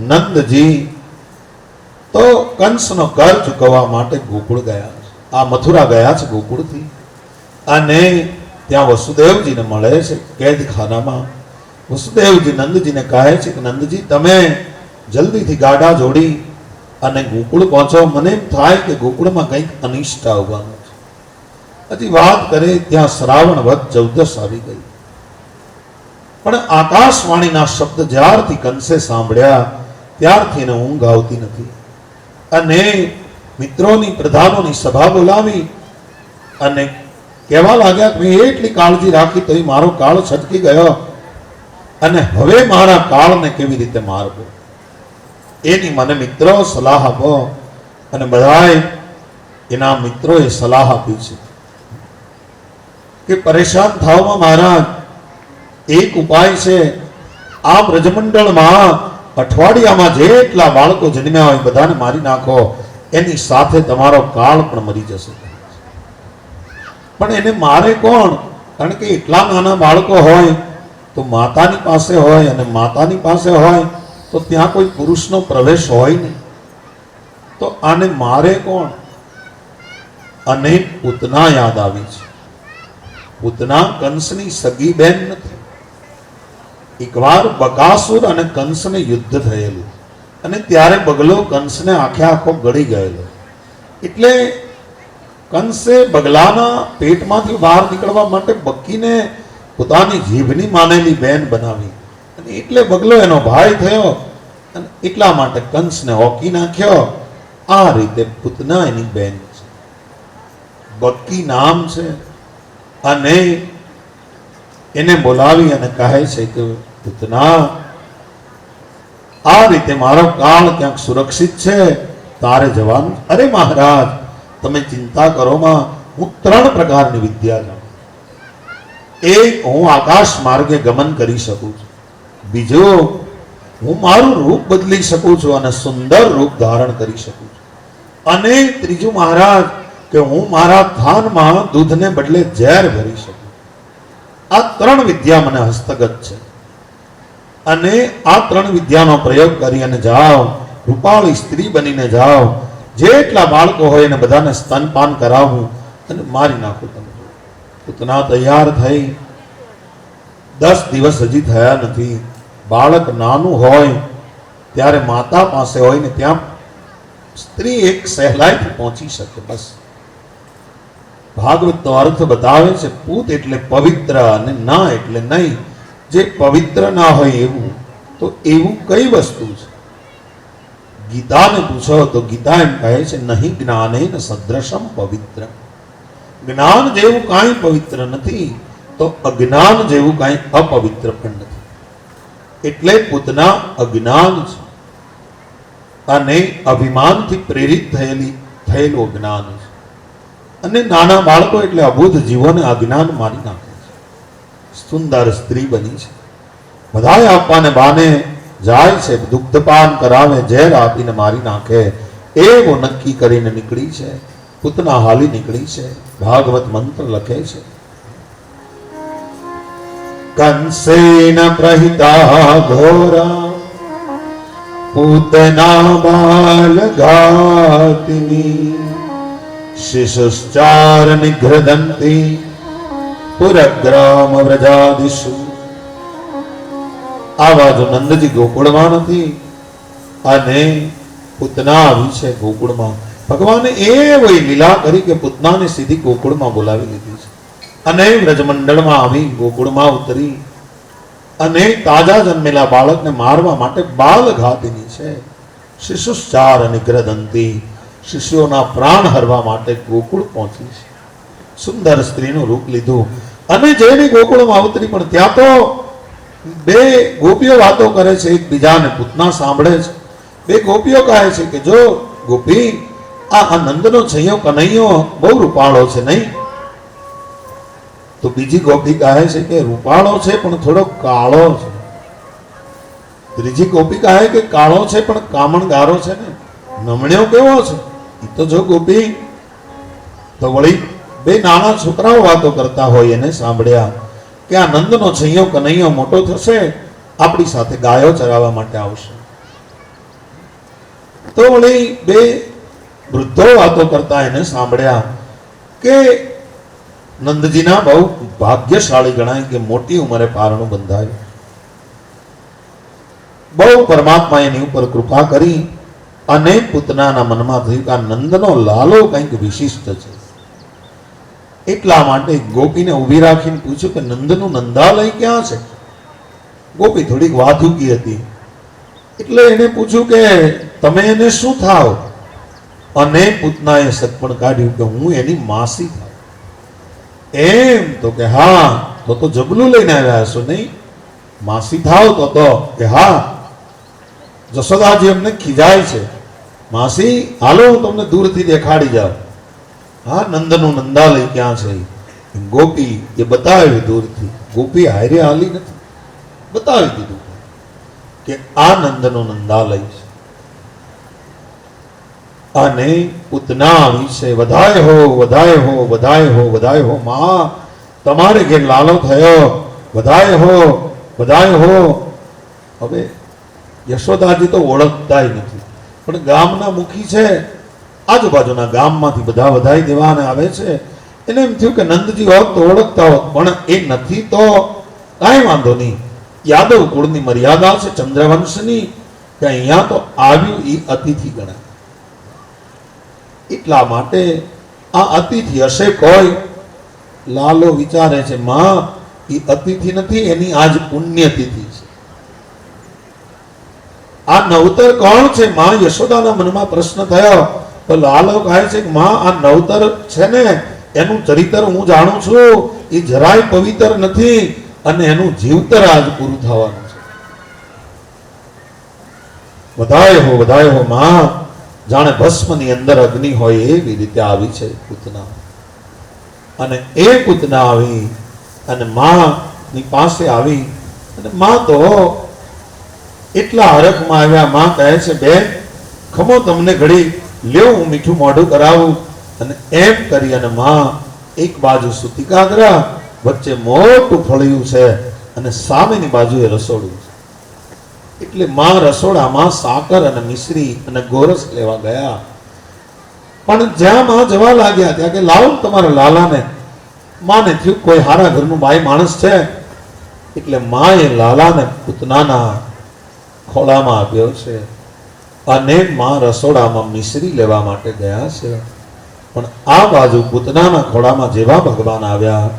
Speaker 1: નંદજી તો કંસનો કર ચૂકવવા માટે ગોકુળ ગયા. આ મથુરા ગયા છે ગોકુળથી. અને ત્યાં વસુદેવજીને મળે છે કેદખાનામાં. વસુદેવજી નંદજીને કહે છે કે નંદજી, તમે જલ્દીથી ગાડા જોડી અને ગોકુળ પહોંચો. મને એમ થાય કે ગોકુળમાં કંઈક અનિષ્ટ આવવાનું છે. હજી વાત કરે ત્યાં શ્રાવણ વદ 14 આવી ગઈ. પણ આકાશવાણીના શબ્દ જ્યારથી કંસે સાંભળ્યા ત્યારથી એને ઊંઘ આવતી નથી. અને મિત્રોની પ્રધાનોની સભા બોલાવી અને કહેવા લાગ્યા કે મેં એટલી કાળજી રાખી તો મારો કાળ છટકી ગયો, અને હવે મારા કાળને કેવી રીતે મારવો એની મને મિત્રો સલાહ આપો. અને બધાએ એના મિત્રોએ સલાહ આપી છે કે પરેશાન થાવમાં મહારાજ એક ઉપાય છે. આ બ્રજમંડળમાં અઠવાડિયામાં જેટલા બાળકો જન્મ્યા હોય બધાને મારી નાખો, એની સાથે તમારો કાળ પણ મરી જશે. પણ એને મારે કોણ? કારણ કે એટલા નાના બાળકો હોય તો માતાની પાસે હોય, અને માતાની પાસે હોય તો ત્યાં કોઈ પુરુષનો પ્રવેશ હોય નહીં. તો આને મારે કોણ? અને પૂતના યાદ આવી છે. પૂતના કંસની સગી બેન નથી. એકવાર બકાસુર અને કંસને યુદ્ધ થયેલું અને ત્યારે બગલો કંસને આખે આખો ગળી ગયેલો. એટલે કંસે બગલાના પેટમાંથી બહાર નીકળવા માટે બકીને પોતાની જીભની માનેલી બેન બનાવી અને એટલે બગલો એનો ભાઈ થયો અને એટલા માટે કંસને હોકી નાખ્યો. આ રીતે પૂતના એની બેન છે, બક્કી નામ છે. અને એને બોલાવી અને કહે છે કે પૂતના, આ રીતે મારો કાળ ક્યાંક સુરક્ષિત છે, તારે જવાનું. અરે મહારાજ, તમે ચિંતા કરો માં, હું 3 પ્રકારની વિદ્યા જાણું. એક, હું આકાશ માર્ગે ગમન કરી શકું છું. બીજું, હું મારું રૂપ બદલી શકું છું અને સુંદર રૂપ ધારણ કરી શકું છું. અને ત્રીજું મહારાજ, કે હું મારા થાનમાં દૂધને બદલે ઝેર ભરી શકું. આ 3 વિદ્યા મને હસ્તગત છે. અને આ 3 વિદ્યાનો પ્રયોગ કરી અને જાઓ, રૂપાળી સ્ત્રી બનીને જાઓ, જેટલા બાળકો હોય એને બધાને સ્તનપાન કરાવવું અને મારી નાખું. તમે પૂતના તૈયાર થઈ. 10 દિવસ હજી થયા નથી. બાળક નાનું હોય ત્યારે માતા પાસે હોય ને ત્યાં સ્ત્રી એક સહેલાઈથી પહોંચી શકે. બસ ભાગવતનો અર્થ બતાવે છે, પૂત એટલે પવિત્ર અને ના એટલે નહીં. જે પવિત્ર ના હોય એવું, તો એવું કઈ વસ્તુ છે? ગીતાને પૂછો તો ગીતા એમ કહે છે, નહીં જ્ઞાનેન સદ્રશમ પવિત્ર. જ્ઞાન જેવું કાંઈ પવિત્ર નથી, તો અજ્ઞાન જેવું કાંઈ અપવિત્ર પણ નથી. એટલે પૂતના અજ્ઞાન છે અને અભિમાનથી પ્રેરિત થયેલું જ્ઞાન છે. અને નાના બાળકો એટલે અબુધ જીવોને અજ્ઞાન મારી નાખે છે. સુંદર સ્ત્રી બની છે, બધાએ આપવાને બાને જાય છે, દુગ્ધપાન કરાવે, ઝેર આપીને મારી નાખે એવું નક્કી કરીને નીકળી છે. પૂતના હાલી નીકળી છે. ભાગવત મંત્ર લખે છે, કંસેન પ્રહિતા ઘોરા પૂતના બાલ ઘાતિની શિશુશ્ચાર નિઘ્રદંતી પુરગ્રામ વ્રજાદિષુ. આવા જો નંદજી ગોકુળમાં નથી અને પૂતના આવી છે ગોકુળમાં. ભગવાને એવી લીલા કરી કે પૂતનાને સીધી ગોકુળમાં બોલાવી લીધી છે અને વ્રજમંડળમાં આવી, ગોકુળમાં ઉતરી અને તાજા જન્મેલા બાળકને મારવા માટે બાલ ઘાતિની છે. શિશુશ્ચાર નિગ્રદંતી, શિષ્યોના પ્રાણ હરવા માટે ગોકુળ પહોંચી છે. સુંદર સ્ત્રીનું રૂપ લીધું અને જેની ગોકુળમાં ઉતરી, પણ ત્યાં તો 2 ગોપીઓ વાતો કરે છે એકબીજાને. પૂતના સાંભળે છે. 2 ગોપીઓ કહે છે કે જો ગોપી, આ નંદનો છૈયો કનૈયો બહુ રૂપાળો છે નહીં? તો બીજી ગોપી કહે છે કે રૂપાળો છે પણ થોડો કાળો છે. ત્રીજી ગોપી કહે કે કાળો છે પણ કામણગારો છે ને, નમણ્યો કેવો છે? એ તો જો ગોપી. તો વળી 2 નાના છોકરાઓ વાતો કરતા હોય એને સાંભળ્યા કે આ નંદનો છૈયો કનૈયો મોટો થશે, આપણી સાથે ગાયો ચરાવવા માટે આવશે. તો વળી 2 વૃદ્ધો વાતો કરતા એને સાંભળ્યા કે નંદજીના બહુ ભાગ્યશાળી ગણાય કે મોટી ઉંમરે પારણું બંધાયું. બહુ પરમાત્મા એની ઉપર કૃપા કરી અને પૂતનાના મનમાં થયું કે આ નંદનો લાલો કંઈક વિશિષ્ટ છે. એટલા માટે ગોપીને ઊભી રાખીને પૂછ્યું કે નંદનું નંદાલય ક્યાં છે? ગોપી થોડીક વાધુકી હતી એટલે એને પૂછ્યું કે તમે એને શું થાવ? અને પૂતનાએ સત્પણ કાઢ્યું કે હું એની માસી થાવ. એમ તો કે હા, તો જબલું લઈને આવ્યા હશો નહીં? માસી થાવ તો કે હા. જશોદાજી અમને ખીજાય છે, માસી હાલો હું તમને દૂરથી દેખાડી જાઉં. હા, નંદનું નંદાલય ક્યાં છે? ગોપી એ બતાવ્યું દૂરથી. ગોપી હારે હાલી નથી, બતાવી દીધું કે આ નંદનું નંદાલય છે. અને પૂતના વિશે વધાય હો, વધાય હો, વધાય હો, વધાય હો. માં, તમારે ઘેર લાલો થયો, વધાય હો, વધાય હો. હવે યશોદાજી તો ઓળખતા નથી, પણ ગામના મુખી છે, આજુબાજુના ગામમાંથી બધા વધાઈ દેવાને આવે છે. એને એમ થયું કે નંદજી હોત તો ઓળખતા હોત, પણ એ નથી તો કાંઈ વાંધો નહીં, યાદવ કુળની મર્યાદા છે ચંદ્રવંશની કે અહીંયા તો આવ્યું એ અતિથિ ગણાય. એટલા માટે આ અતિથિ હશે કોઈ. લાલો વિચારે છે માં એ અતિથિ નથી, એની આજ પુણ્યતિથિ છે. આ નવતર કોણ છે? માં યશોદાના મનમાં પ્રશ્ન થયો તો લાલો કહે છે કે માં આ નવતર છે ને એનું ચરિત્ર હું જાણું છું, એ જરાય પવિત્ર નથી અને એનું જીવતર આજ પૂરું થવાનું છે. વધાય હો માં. જાણે ભસ્મની અંદર અગ્નિ હોય એવી રીતે આવી છે પૂતના. અને એ પૂતના આવી અને માં ની પાસે આવી અને માં તો એટલા હરખમાં આવ્યા. માં કહે છે બેન ખમો તમને ઘડી લ્યો હું મીઠું મોઢું કરાવું. અને એમ કરી અને માં એક બાજુ સુતિકાગ્રા, વચ્ચે મોટું ફળિયું છે અને સામેની બાજુએ રસોડું છે. એટલે માં રસોડામાં સાકર અને મિશ્રી અને ગોરસ લેવા ગયા. પણ જ્યાં માં જવા લાગ્યા ત્યાં કે લાવો તમારા લાલાને. માને થયું કોઈ હારા ઘરનું બાઈ માણસ છે. એટલે માએ લાલાને પૂતનાના ખોળામાં આપ્યો છે અને માં રસોડામાં મિશ્રી લેવા માટે ગયા છે. પણ આ બાજુ પૂતનાના ખોળામાં જેવા ભગવાન આવ્યા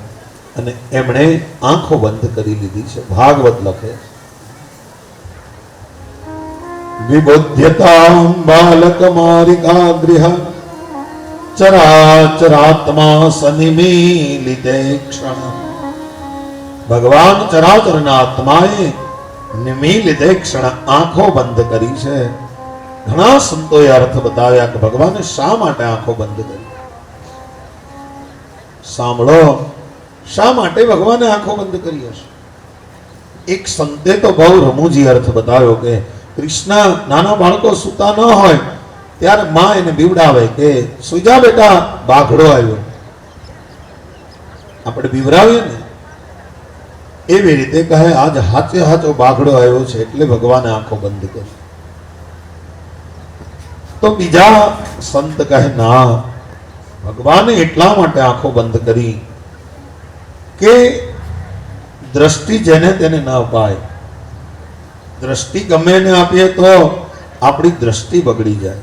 Speaker 1: અને એમણે આંખો બંધ કરી લીધી છે. ભાગવત લખે વિબુધ્યતામ બાલકમારિકા ગૃહ ચરાચરાત્મા સનિમીલિતે ક્ષણ. ભગવાન ચરાચરના આત્માએ નિમીલિતે ક્ષણ આંખો બંધ કરી છે. ઘણા સંતોએ અર્થ બતાવ્યા કે ભગવાને શા માટે આંખો બંધ કરી. સાંભળો, શા માટે ભગવાને આંખો બંધ કરી હશે? એક સંતે તો બહુ રમૂજી અર્થ બતાવ્યો કે કૃષ્ણ નાના બાળકો સૂતા ન હોય ત્યારે માં એને બીવડાવે કે સુઈ જા બેટા, બાઘડો આવ્યો. આપણે બીવરાવીએ ને એવી રીતે કહે આજ હાચે હાચો બાઘડો આવ્યો છે એટલે ભગવાને આંખો બંધ કરી. તો બીજા સંત કહે ના, ભગવાને એટલા માટે આંખો બંધ કરી કે દ્રષ્ટિ જેને તેને ન અપાય. દ્રષ્ટિ ગમે ને આપીએ તો આપણી દ્રષ્ટિ બગડી જાય.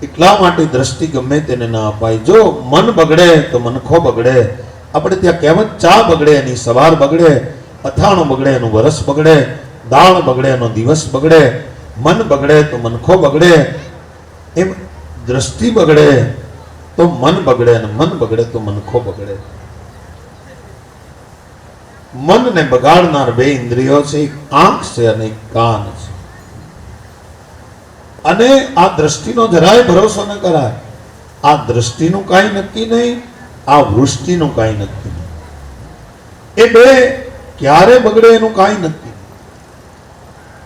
Speaker 1: એટલા માટે દ્રષ્ટિ ગમે તેને ના અપાય. જો મન બગડે તો મનખો બગડે. આપણે ત્યાં કહેવત ચા બગડે એની સવાર બગડે, અથાણું બગડે એનું વરસ બગડે, દાળ બગડે એનો દિવસ બગડે, મન બગડે તો મનખો બગડે. એમ દ્રષ્ટિ બગડે તો મન બગડે અને મન બગડે તો મનખો બગડે. મનને બગાડનાર બે ઇન્દ્રિયો છે, એક આંખ છે અને એક કાન છે. અને આ દ્રષ્ટિનો જરાય ભરોસો ન કરાય. આ દ્રષ્ટિનું કાંઈ નક્કી નહીં, આ વૃષ્ટિનું કાંઈ નક્કી નહીં. એ બે ક્યારે બગડે એનું કાંઈ નક્કી.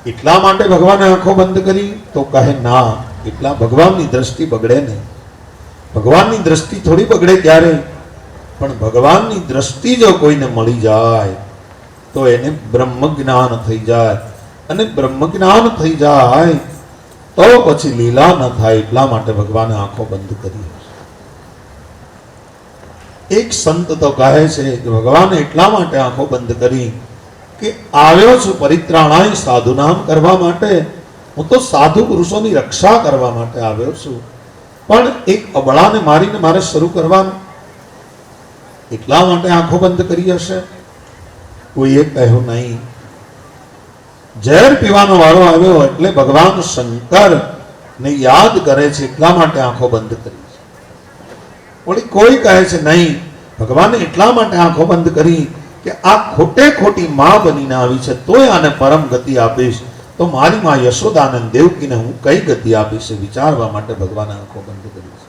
Speaker 1: એટલા માટે ભગવાને આંખો બંધ કરી. તો કહે ના, એટલા ભગવાનની દ્રષ્ટિ બગડે નહીં. ભગવાનની દ્રષ્ટિ થોડી બગડે ક્યારે, પણ ભગવાનની દ્રષ્ટિ જો કોઈને મળી જાય તો એને બ્રહ્મ જ્ઞાન થઈ જાય. અને બ્રહ્મ જ્ઞાન થઈ જાય તો પછી લીલા ન થાય. એટલા માટે ભગવાને આંખો બંધ કરી. એક સંત તો કહે છે કે ભગવાને એટલા માટે આંખો બંધ કરી કે આવ્યો છું પરિત્રાણાય સાધુનામ કરવા માટે. હું તો સાધુ પુરુષોની રક્ષા કરવા માટે આવ્યો છું, પણ એક અબળાને મારીને મારે શરૂ કરવાનું. એટલા માટે આંખો બંધ કરી હશે. કોઈએ કહ્યું નહીં. ઝેર પીવાનો વારો આવ્યો એટલે ભગવાન શંકર ને યાદ કરે છે એટલા માટે આંખો બંધ કરી છે. વળી કોઈ કહે છે નહીં, ભગવાને એટલા માટે આંખો બંધ કરી કે આ ખોટે ખોટી માં બનીને આવી છે તોય આને પરમ ગતિ આપીશ, તો મારી માં યશોદાનંદ દેવકીને હું કઈ ગતિ આપીશ વિચારવા માટે ભગવાને આંખો બંધ કરી છે.